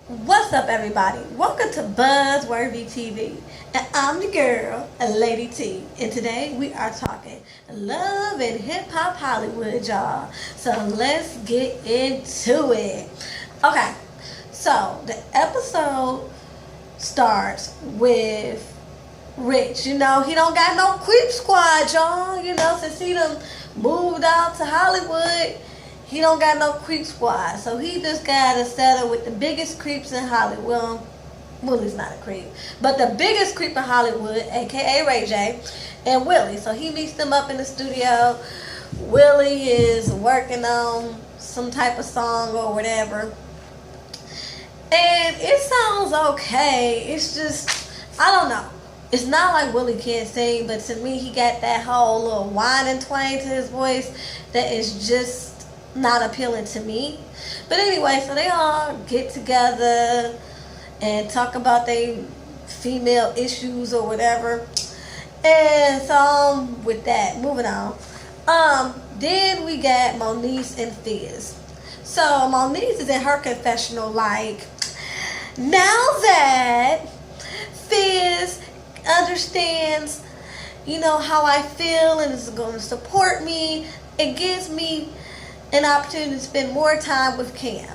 What's up, everybody? Welcome to Buzzworthy TV. And I'm the girl, Lady T. And today we are talking love and hip hop Hollywood, y'all. So let's get into it. Okay, so the episode starts with Rich. You know, he don't got no creep squad, y'all. You know, since he done moved out to Hollywood, he don't got no creep squad. So he just got to settle with the biggest creeps in Hollywood. Well, Willie's not a creep, but the biggest creep in Hollywood, aka Ray J, and Willie. So he meets them up in the studio. Willie is working on some type of song or whatever. And it sounds okay. It's just, I don't know. It's not like Willie can't sing, but to me, he got that whole little whine and twang to his voice that is just not appealing to me. But anyway, so they all get together and talk about their female issues or whatever. And so with that, moving on. Then we got Moniece and Fizz. So Moniece is in her confessional like, now that Fizz understands, you know, how I feel and is going to support me, it gives me an opportunity to spend more time with Cam.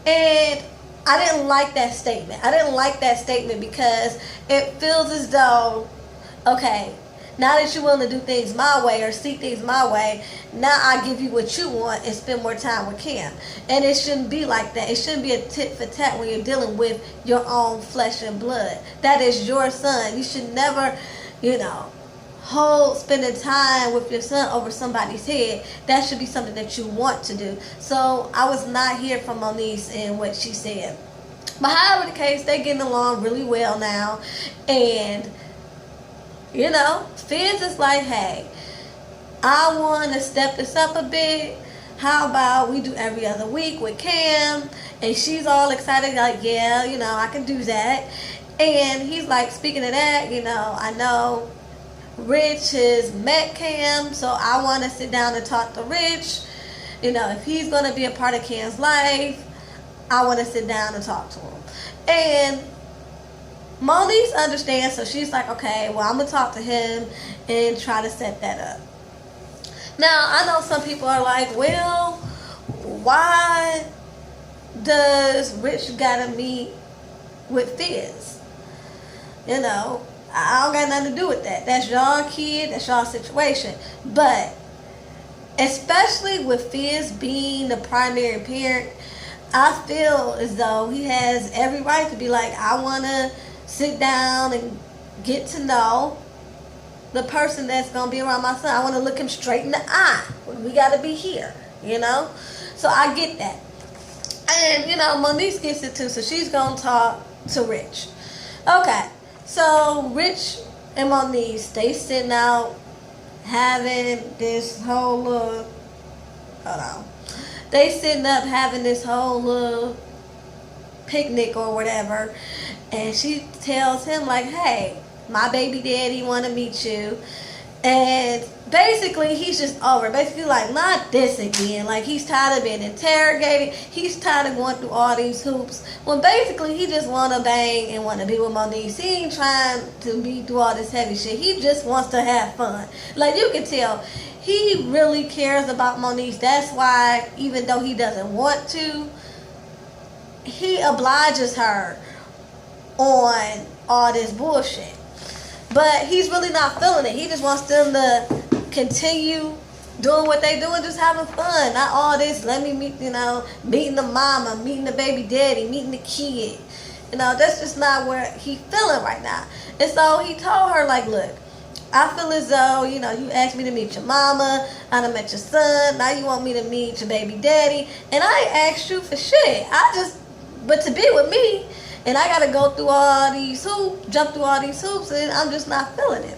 And I didn't like that statement. I didn't like that statement because it feels as though, okay, now that you're willing to do things my way or see things my way, now I give you what you want and spend more time with Cam. And it shouldn't be like that. It shouldn't be a tit for tat when you're dealing with your own flesh and blood. That is your son. You should never, you know, spending time with your son over somebody's head. That should be something that you want to do. So I was not here for Moniece and what she said. But however the case, they getting along really well now. And you know, Fizz is like, hey, I want to step this up a bit. How about we do every other week with Cam? And she's all excited, like, yeah, you know, I can do that. And he's like, speaking of that, you know, I know Rich has met Cam, so I want to sit down and talk to Rich. You know, if he's going to be a part of Cam's life, I want to sit down and talk to him. And Moniece understands, so she's like, okay, well, I'm going to talk to him and try to set that up. Now, I know some people are like, well, why does Rich got to meet with Fizz? You know, I don't got nothing to do with that. That's y'all kid, that's y'all situation. But especially with Fizz being the primary parent, I feel as though he has every right to be like, I want to sit down and get to know the person that's going to be around my son. I want to look him straight in the eye. We got to be here, you know? So I get that. And, you know, Moniece gets it too, so she's going to talk to Rich. Okay. So Rich and Moniece, they sitting out having this whole they sitting up having this whole picnic or whatever, and she tells him like, hey, my baby daddy want to meet you. And basically he's just over. Basically like, not this again. Like, he's tired of being interrogated. He's tired of going through all these hoops. When basically he just want to bang and want to be with Moniece. He ain't trying to be through all this heavy shit. He just wants to have fun. Like, you can tell he really cares about Moniece. That's why, even though he doesn't want to, he obliges her on all this bullshit. But he's really not feeling it. He just wants them to continue doing what they do and just having fun. Not all this, let me meet, you know, meeting the mama, meeting the baby daddy, meeting the kid. You know, that's just not where he's feeling right now. And so he told her, like, look, I feel as though, you know, you asked me to meet your mama, I done met your son, now you want me to meet your baby daddy, and I ain't asked you for shit. But to be with me, and I gotta go through all these hoops, jump through all these hoops, and I'm just not feeling it.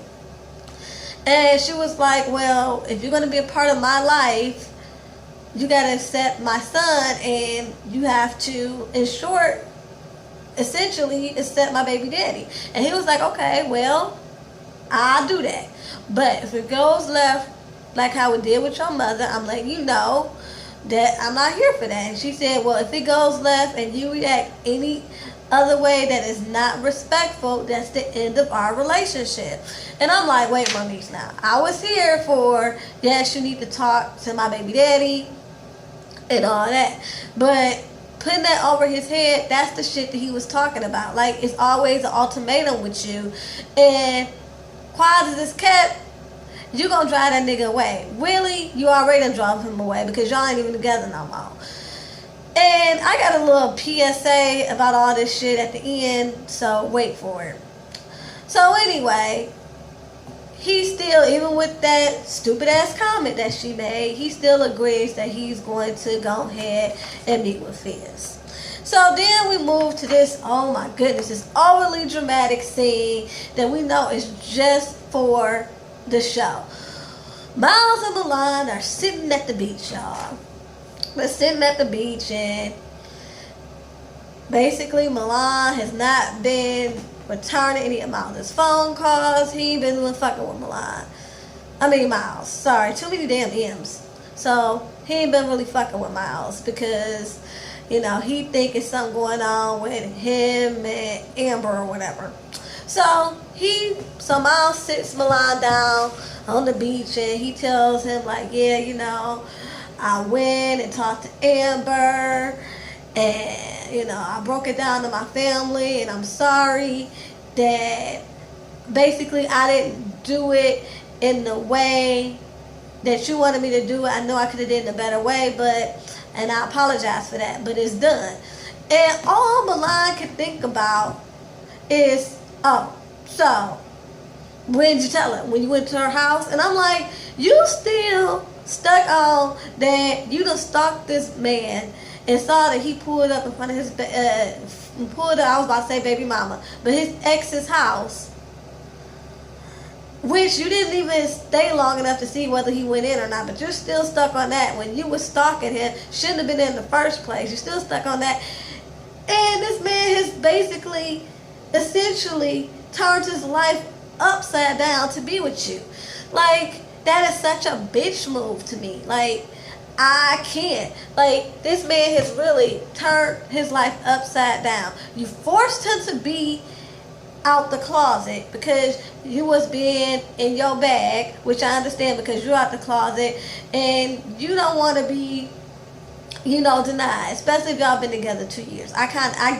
And she was like, well, if you're gonna be a part of my life, you gotta accept my son, and you have to, in short, essentially accept my baby daddy. And he was like, okay, well, I'll do that. But if it goes left like how it did with your mother, I'm letting you know that I'm not here for that. And she said, well, if it goes left and you react any other way that is not respectful, that's the end of our relationship. And I'm like, wait, Monique, now, I was here for, yes, you need to talk to my baby daddy and all that. But putting that over his head, that's the shit that he was talking about. Like, it's always an ultimatum with you. And quiet as it's kept, you gonna drive that nigga away. Willie, you already done drove him away because y'all ain't even together no more. And I got a little PSA about all this shit at the end, so wait for it. So anyway, he still, even with that stupid ass comment that she made, he still agrees that he's going to go ahead and meet with Fizz. So then we move to this, oh my goodness, this overly dramatic scene that we know is just for the show. Miles and Milan are sitting at the beach, y'all. They're sitting at the beach, and basically Milan has not been returning any of Miles' phone calls. He ain't been fucking with Miles. Sorry, too many damn M's. So he ain't been really fucking with Miles because, you know, he think it's something going on with him and Amber or whatever. So Miles sits Milan down on the beach, and he tells him, like, yeah, you know, I went and talked to Amber, and, you know, I broke it down to my family, and I'm sorry that basically I didn't do it in the way that you wanted me to do it. I know I could have did it in a better way, and I apologize for that, but it's done. And all Milan can think about is, oh, so when did you tell her? When you went to her house? And I'm like, you still stuck on that you done stalked this man and saw that he pulled up in front of his I was about to say baby mama, but his ex's house, which you didn't even stay long enough to see whether he went in or not, but you're still stuck on that. When you were stalking him, shouldn't have been in the first place. You're still stuck on that. And this man has basically, essentially, turned his life upside down to be with you. Like, that is such a bitch move to me. Like, I can't. Like, this man has really turned his life upside down. You forced him to be out the closet because you was being in your bag, which I understand because you're out the closet and you don't want to be, you know, denied, especially if y'all been together 2 years. I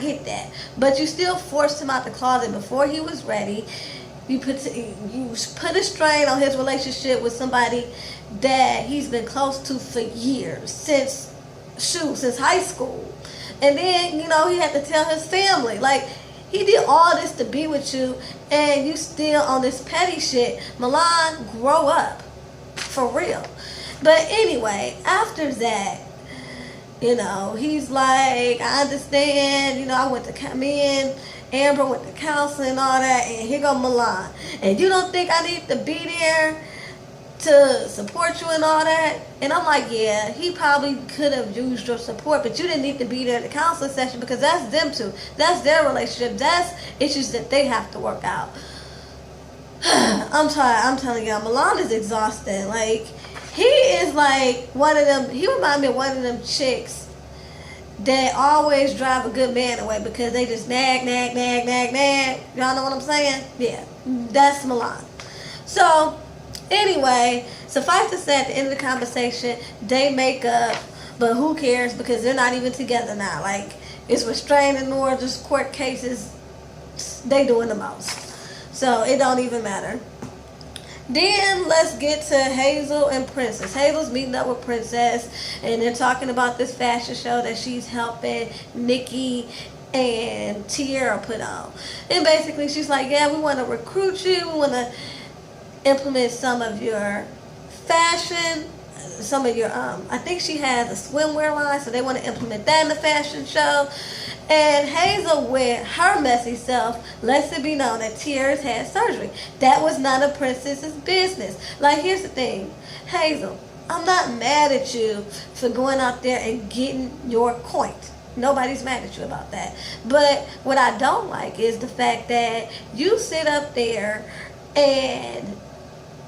get that, but you still forced him out the closet before he was ready. You put a strain on his relationship with somebody that he's been close to for years, since high school. And then, you know, he had to tell his family, like, he did all this to be with you, and you still on this petty shit. Milan, grow up, for real. But anyway, after that, you know, he's like, I understand, you know, I went to me and Amber went to counseling and all that, and here go Milan. And you don't think I need to be there to support you and all that? And I'm like, yeah, he probably could have used your support, but you didn't need to be there at the counseling session because that's them two. That's their relationship. That's issues that they have to work out. I'm tired. I'm telling y'all, Milan is exhausting. Like, he is like one of them. He reminds me of one of them chicks that always drive a good man away because they just nag. Y'all know what I'm saying? Yeah, that's Milan. So, anyway, suffice to say, at the end of the conversation, they make up, but who cares because they're not even together now. Like, it's restraining orders, court cases, they doing the most. So, it don't even matter. Then let's get to Hazel and Princess. Hazel's meeting up with Princess, and they're talking about this fashion show that she's helping Nikki and Tierra put on. And basically, she's like, yeah, we want to recruit you. We want to implement some of your fashion, some of your, I think she has a swimwear line, so they want to implement that in the fashion show. And Hazel, with her messy self, lets it be known that Tierra's had surgery. That was none of Princess's business. Like, here's the thing. Hazel, I'm not mad at you for going out there and getting your point. Nobody's mad at you about that. But what I don't like is the fact that you sit up there and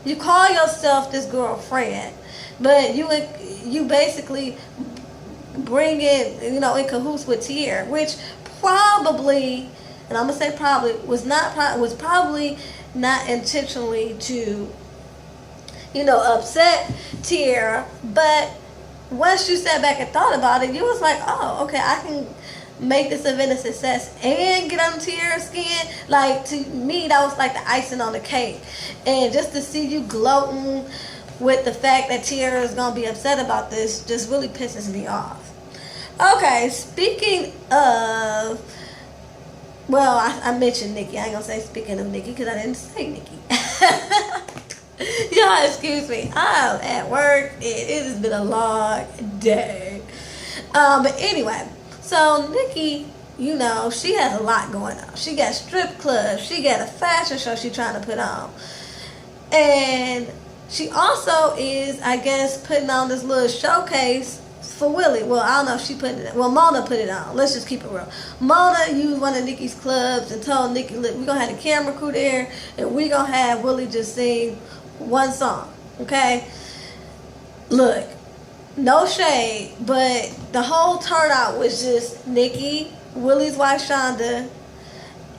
you call yourself this girlfriend, but you basically bringing, in cahoots with Tierra, which probably, and I'm gonna say probably, was probably not intentionally to, upset Tierra, but once you sat back and thought about it, you was like, oh, okay, I can make this event a success and get on Tierra's skin. Like, to me, that was like the icing on the cake. And just to see you gloating with the fact that Tierra is going to be upset about this just really pisses me off. Okay, speaking of, well, I mentioned Nikki. I ain't going to say speaking of Nikki because I didn't say Nikki. Y'all, excuse me. I'm at work. It has been a long day. But anyway, so Nikki, she has a lot going on. She got strip clubs. She got a fashion show she's trying to put on. And she also is, I guess, putting on this little showcase for Willie. Well, I don't know if she put it, well, Mona put it on. Let's just keep it real. Mona used one of Nikki's clubs and told Nikki, look, we're going to have the camera crew there and we're going to have Willie just sing one song, okay? Look, no shade, but the whole turnout was just Nikki, Willie's wife Shonda,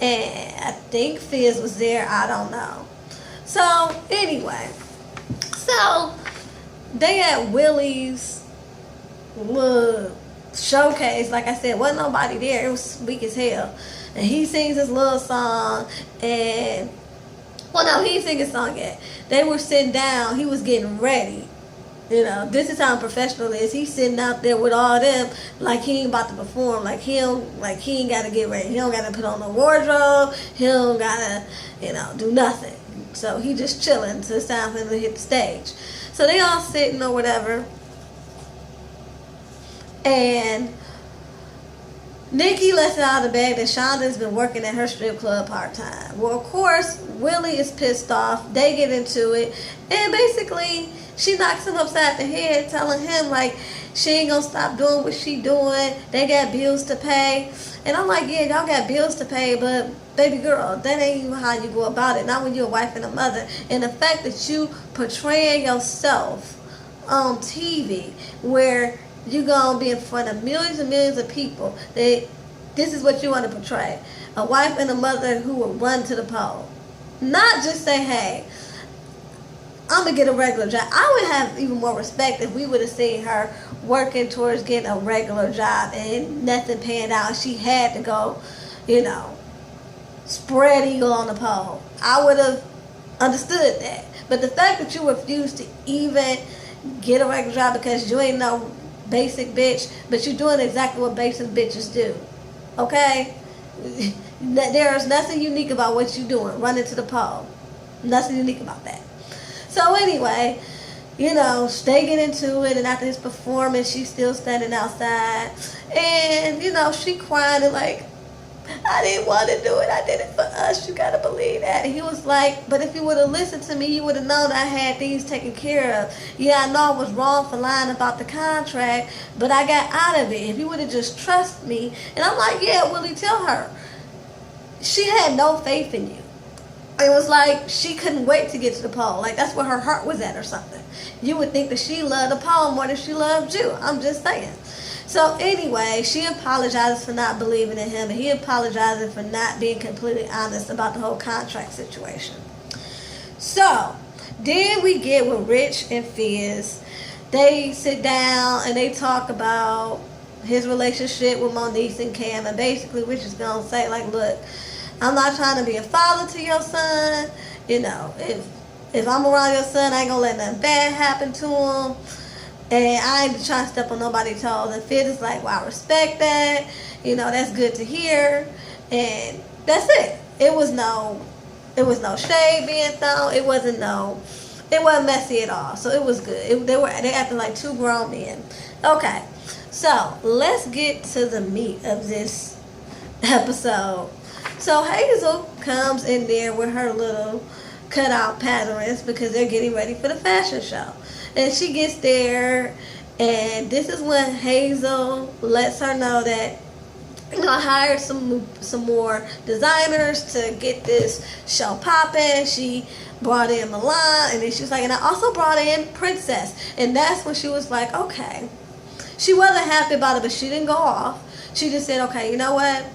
and I think Fizz was there. I don't know. So, anyway. So, they had Willie's little showcase. Like I said, wasn't nobody there. It was weak as hell. And he sings his little song. And, well, no, he didn't sing his song yet. They were sitting down. He was getting ready. This is how professional it is. He's sitting out there with all them like he ain't about to perform. Like he ain't got to get ready. He don't got to put on a wardrobe. He don't got to, do nothing. So he just chilling till it's time for him to hit the stage. So they all sitting or whatever. And Nikki lets it out of the bag that Shonda's been working at her strip club part-time. Well, of course, Willie is pissed off. They get into it. And basically, she knocks him upside the head, telling him, like, she ain't gonna stop doing what she doing. They got bills to pay. And I'm like, yeah, y'all got bills to pay, but baby girl, that ain't even how you go about it. Not when you're a wife and a mother. And the fact that you portraying yourself on TV where you're going to be in front of millions and millions of people, that this is what you want to portray. A wife and a mother who will run to the pole. Not just say, hey, I'm going to get a regular job. I would have even more respect if we would have seen her working towards getting a regular job and nothing panned out. She had to go, spread eagle on the pole. I would have understood that. But the fact that you refuse to even get a regular job because you ain't no basic bitch, but you're doing exactly what basic bitches do. Okay? There is nothing unique about what you're doing, running to the pole. Nothing unique about that. So anyway, they get into it, and after his performance, she's still standing outside. And, she crying and like, I didn't want to do it. I did it for us. You got to believe that. And he was like, but if you would have listened to me, you would have known I had things taken care of. Yeah, I know I was wrong for lying about the contract, but I got out of it. If you would have just trusted me. And I'm like, yeah, Willie, tell her. She had no faith in you. It was like she couldn't wait to get to the pole. Like, that's where her heart was at or something. You would think that she loved the pole more than she loved you. I'm just saying. So anyway, she apologizes for not believing in him, and he apologizes for not being completely honest about the whole contract situation. So then we get with Rich and Fizz. They sit down and they talk about his relationship with Monique and Cam, and basically Rich is going to say, like, look, I'm not trying to be a father to your son. If I'm around your son, I ain't going to let nothing bad happen to him. And I ain't trying to step on nobody's toes. And Fizz is like, well, I respect that. That's good to hear. And that's it. It was no shade being thrown. It wasn't messy at all. So it was good. They acted like two grown men. Okay. So let's get to the meat of this episode. So Hazel comes in there with her little cutout patterns because they're getting ready for the fashion show. And she gets there, and this is when Hazel lets her know that hired some more designers to get this show popping. She brought in Milan, and then she was like, and I also brought in Princess. And that's when she was like, okay, She wasn't happy about it, but she didn't go off. She just said, okay, you know what?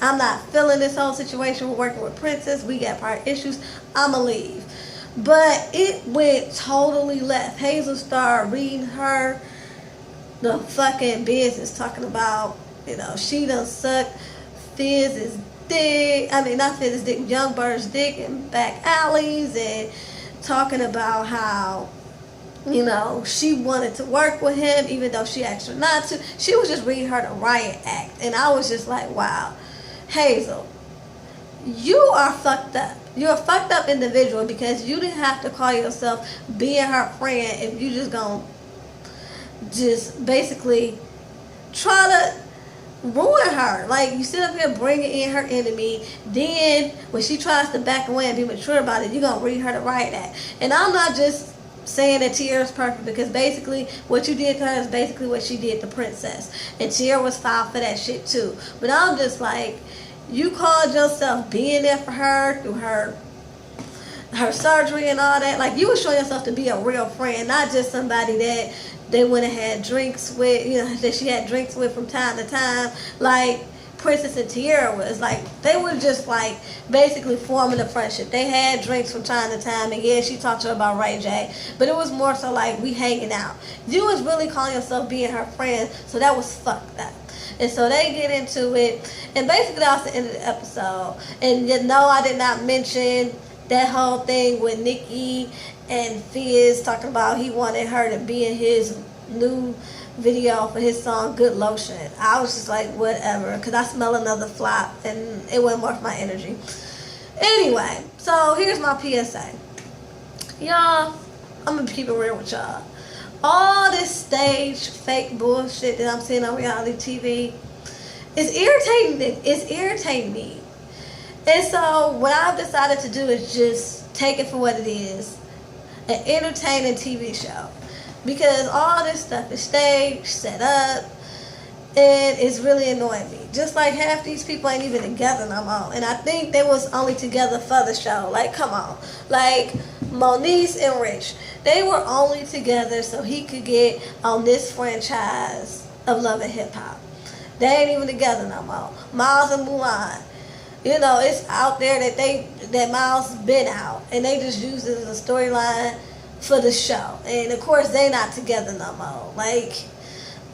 I'm not feeling this whole situation. We're working with Princess. We got prior issues. I'ma leave. But it went totally left. Hazel started reading her the fucking business, talking about, you know, she done sucked Fizz's dick. I mean, not Fizz's dick, Young Bird's dick in back alleys, and talking about how, you know, she wanted to work with him even though she asked her not to. She was just reading her the riot act. And I was just like, wow, Hazel, you are fucked up. You're a fucked up individual because you didn't have to call yourself being her friend if you just gonna just basically try to ruin her. Like, you sit up here bringing in her enemy, then when she tries to back away and be mature about it, you're gonna read her the riot act. And I'm not just saying that Tiara's perfect, because basically what you did to her is basically what she did to Princess, and Tiara was filed for that shit too. But I'm just like, you called yourself being there for her through her surgery and all that. Like, you were showing yourself to be a real friend, not just somebody that they went and had drinks with, you know, that she had drinks with from time to time. Like Princess and Tiara was like, they were just like basically forming a friendship. They had drinks from time to time, and yeah, she talked to her about Ray J, but it was more so like, we hanging out. You was really calling yourself being her friend, so that was fucked up. And so they get into it, and basically that was the end of the episode. And no, I did not mention that whole thing with Nikki and Fizz talking about he wanted her to be in his new video for his song Good Lotion. I was just like, whatever, because I smell another flop and it wasn't worth my energy. Anyway, so here's my PSA. Y'all, I'm going to keep it real with y'all. All this stage fake bullshit that I'm seeing on reality TV is irritating. It's irritating me. And so what I've decided to do is just take it for what it is, an entertaining TV show. Because all this stuff is staged, set up, and it's really annoying me. Just like half these people ain't even together no more. And I think they was only together for the show. Like, come on. Like, Moniece and Rich, they were only together so he could get on this franchise of Love and Hip Hop. They ain't even together no more. Miles and Milan, you know, it's out there that Miles been out, and they just use it as a storyline for the show. And of course they not together no more. Like,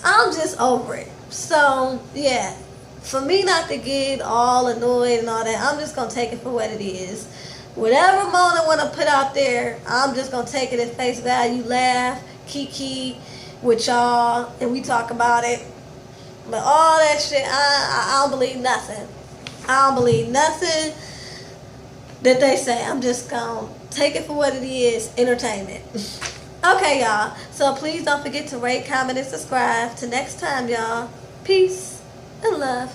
I'm just over it. So yeah, for me not to get all annoyed and all that, I'm just gonna take it for what it is. Whatever Mona want to put out there, I'm just going to take it at face value, laugh, kiki with y'all, and we talk about it. But all that shit, I don't believe nothing. I don't believe nothing that they say. I'm just going to take it for what it is, entertainment. Okay, y'all. So please don't forget to rate, comment, and subscribe. Till next time, y'all. Peace and love.